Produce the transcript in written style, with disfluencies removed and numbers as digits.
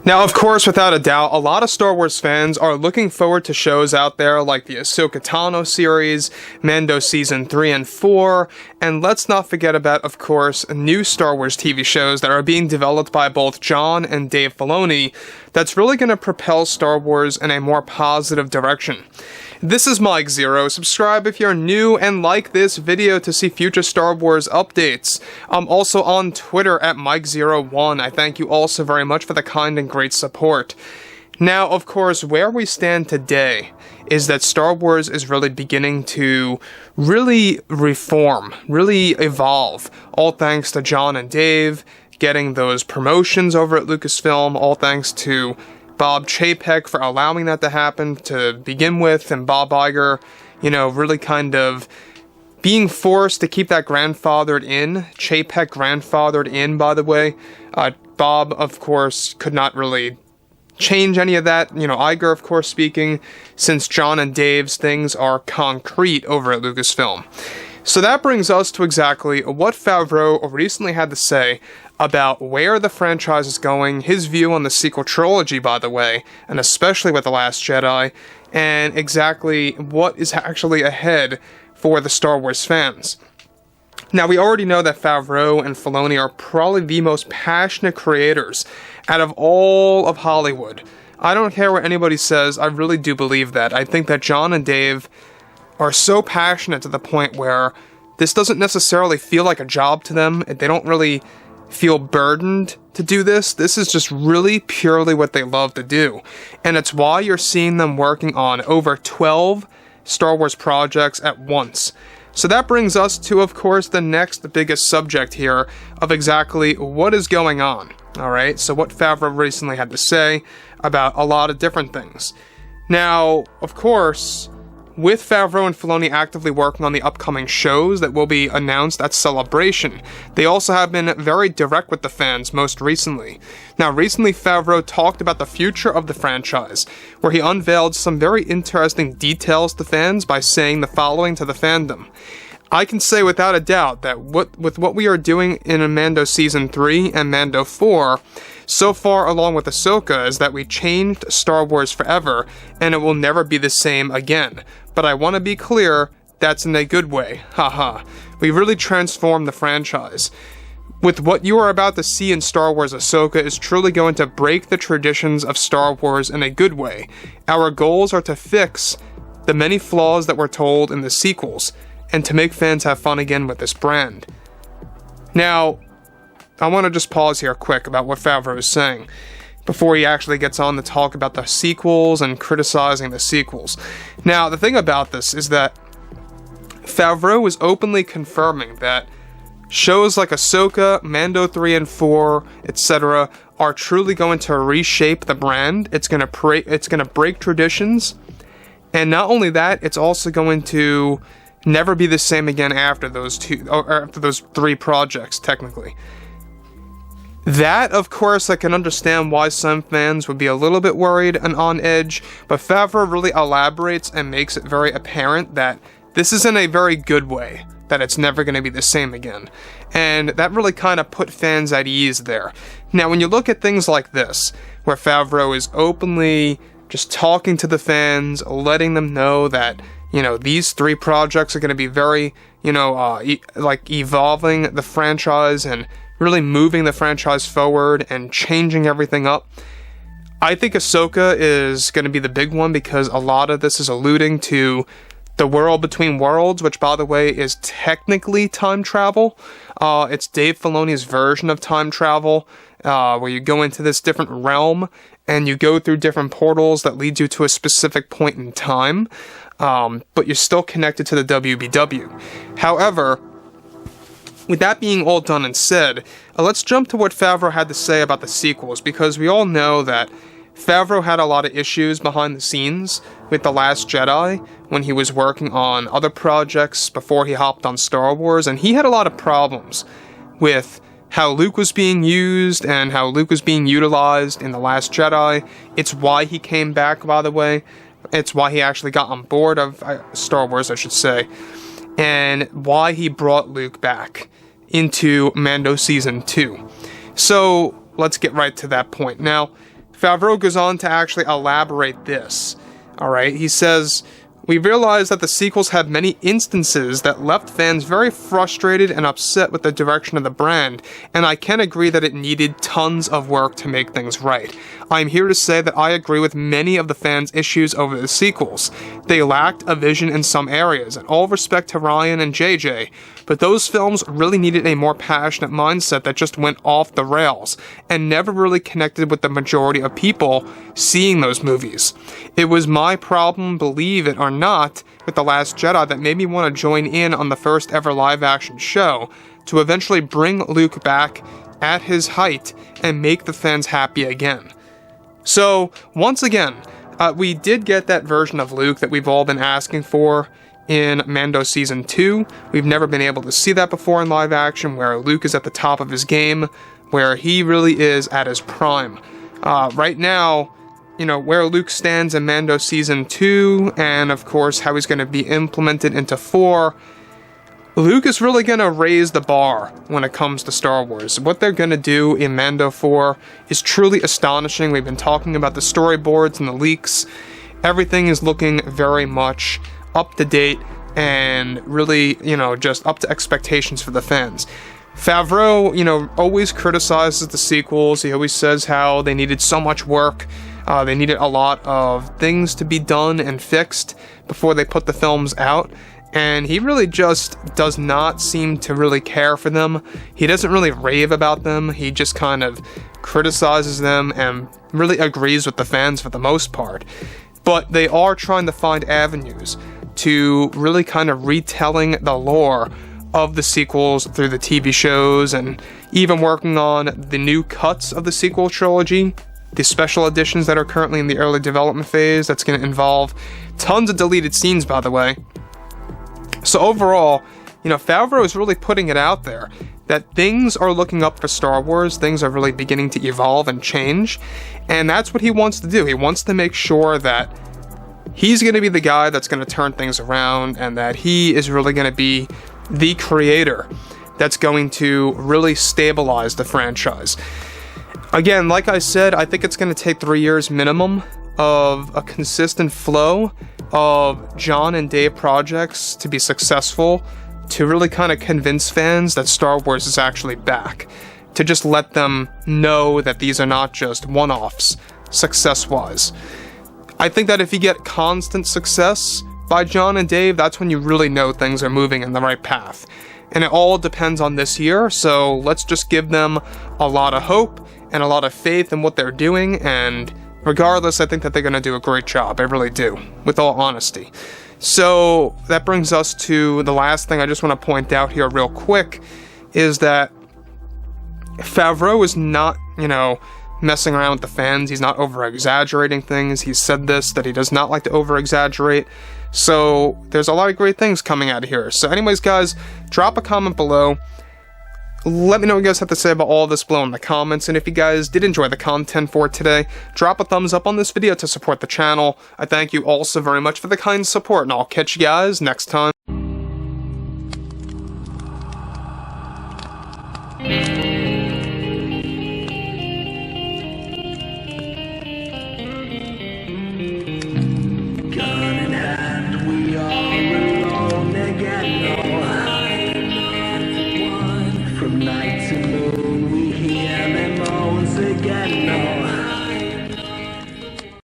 Now, of course, without a doubt, a lot of Star Wars fans are looking forward to shows out there like the Ahsoka series, Mando Season 3 and 4, and let's not forget about, of course, new Star Wars TV shows that are being developed by both Jon and Dave Filoni that's really going to propel Star Wars in a more positive direction. This is Mike Zero. Subscribe if you're new and like this video to see future Star Wars updates. I'm also on Twitter at Mike01. I thank you all so very much for the kind and great support. Now, of course, where we stand today is that Star Wars is really beginning to really reform, really evolve, all thanks to Jon and Dave getting those promotions over at Lucasfilm, all thanks to Bob Chapek for allowing that to happen to begin with, and Bob Iger, really kind of being forced to keep that grandfathered in. Chapek grandfathered in, by the way. Bob, of course, could not really change any of that. Iger, of course, speaking, since Jon and Dave's things are concrete over at Lucasfilm. So that brings us to exactly what Favreau recently had to say about where the franchise is going, his view on the sequel trilogy, by the way, and especially with The Last Jedi, and exactly what is actually ahead for the Star Wars fans. Now, we already know that Favreau and Filoni are probably the most passionate creators out of all of Hollywood. I don't care what anybody says, I really do believe that. I think that Jon and Dave are so passionate to the point where this doesn't necessarily feel like a job to them. They don't really feel burdened to do this. This is just really purely what they love to do. And it's why you're seeing them working on over 12 Star Wars projects at once. So that brings us to, of course, the next biggest subject here of exactly what is going on. Alright, so what Favreau recently had to say about a lot of different things. Now, of course, with Favreau and Filoni actively working on the upcoming shows that will be announced at Celebration, they also have been very direct with the fans most recently. Now, recently Favreau talked about the future of the franchise, where he unveiled some very interesting details to fans by saying the following to the fandom. I can say without a doubt that with what we are doing in Mando Season 3 and Mando 4, so far along with Ahsoka, is that we changed Star Wars forever, and it will never be the same again. But I want to be clear, that's in a good way. Haha. We really transformed the franchise. With what you are about to see in Star Wars, Ahsoka is truly going to break the traditions of Star Wars in a good way. Our goals are to fix the many flaws that were told in the sequels, and to make fans have fun again with this brand. Now, I want to just pause here quick about what Favreau is saying before he actually gets on to talk about the sequels and criticizing the sequels. Now, the thing about this is that Favreau is openly confirming that shows like Ahsoka, Mando 3 and 4, etc. are truly going to reshape the brand. It's going to break traditions, and not only that, it's also going to never be the same again after those three projects, technically. That, of course, I can understand why some fans would be a little bit worried and on edge, but Favreau really elaborates and makes it very apparent that this is in a very good way, that it's never going to be the same again. And that really kind of put fans at ease there. Now, when you look at things like this, where Favreau is openly just talking to the fans, letting them know that, these three projects are going to be very, evolving the franchise and really moving the franchise forward and changing everything up. I think Ahsoka is going to be the big one because a lot of this is alluding to the world between worlds, which, by the way, is technically time travel. It's Dave Filoni's version of time travel, where you go into this different realm and you go through different portals that lead you to a specific point in time, but you're still connected to the WBW. However, with that being all done and said, let's jump to what Favreau had to say about the sequels, because we all know that Favreau had a lot of issues behind the scenes with The Last Jedi when he was working on other projects before he hopped on Star Wars, and he had a lot of problems with how Luke was being used and how Luke was being utilized in The Last Jedi. It's why he came back, by the way. It's why he actually got on board of Star Wars, I should say, and why he brought Luke back into Mando Season 2. So, let's get right to that point. Now, Favreau goes on to actually elaborate this. Alright, he says, "We realized that the sequels had many instances that left fans very frustrated and upset with the direction of the brand, and I can agree that it needed tons of work to make things right. I'm here to say that I agree with many of the fans' issues over the sequels. They lacked a vision in some areas, and all respect to Ryan and JJ, but those films really needed a more passionate mindset that just went off the rails, and never really connected with the majority of people seeing those movies. It was my problem, believe it or not, with The Last Jedi that made me want to join in on the first ever live-action show, to eventually bring Luke back at his height and make the fans happy again." So, once again, we did get that version of Luke that we've all been asking for in Mando Season 2. We've never been able to see that before in live action, where Luke is at the top of his game, where he really is at his prime. Right now, you know, where Luke stands in Mando Season 2, and of course how he's going to be implemented into 4, Luke is really going to raise the bar when it comes to Star Wars. What they're going to do in Mando 4 is truly astonishing. We've been talking about the storyboards and the leaks. Everything is looking very much up to date and really, you know, just up to expectations for the fans. Favreau, you know, always criticizes the sequels. He always says how they needed so much work. They needed a lot of things to be done and fixed before they put the films out. And he really just does not seem to really care for them. He doesn't really rave about them. He just kind of criticizes them and really agrees with the fans for the most part. But they are trying to find avenues to really kind of retelling the lore of the sequels through the TV shows, and even working on the new cuts of the sequel trilogy, the special editions that are currently in the early development phase. That's going to involve tons of deleted scenes, by the way. So overall, you know, Favreau is really putting it out there that things are looking up for Star Wars, things are really beginning to evolve and change, and that's what he wants to do. He wants to make sure that he's going to be the guy that's going to turn things around, and that he is really going to be the creator that's going to really stabilize the franchise. Again, like I said, I think it's going to take 3 years minimum of a consistent flow of John and Dave projects to be successful, to really kind of convince fans that Star Wars is actually back, to just let them know that these are not just one-offs, success-wise. I think that if you get constant success by John and Dave, that's when you really know things are moving in the right path. And it all depends on this year, so let's just give them a lot of hope and a lot of faith in what they're doing, and regardless, I think that they're going to do a great job. I really do, with all honesty. So that brings us to the last thing I just want to point out here real quick, is that Favreau is not, you know, messing around with the fans. He's not over-exaggerating things. He's said this, that he does not like to over-exaggerate. So there's a lot of great things coming out of here. So anyways, guys, drop a comment below. Let me know what you guys have to say about all this below in the comments, and if you guys did enjoy the content for today, drop a thumbs up on this video to support the channel. I thank you all so very much for the kind support, and I'll catch you guys next time. Gun in hand, we are alone again. From night to moon, we hear them moans again.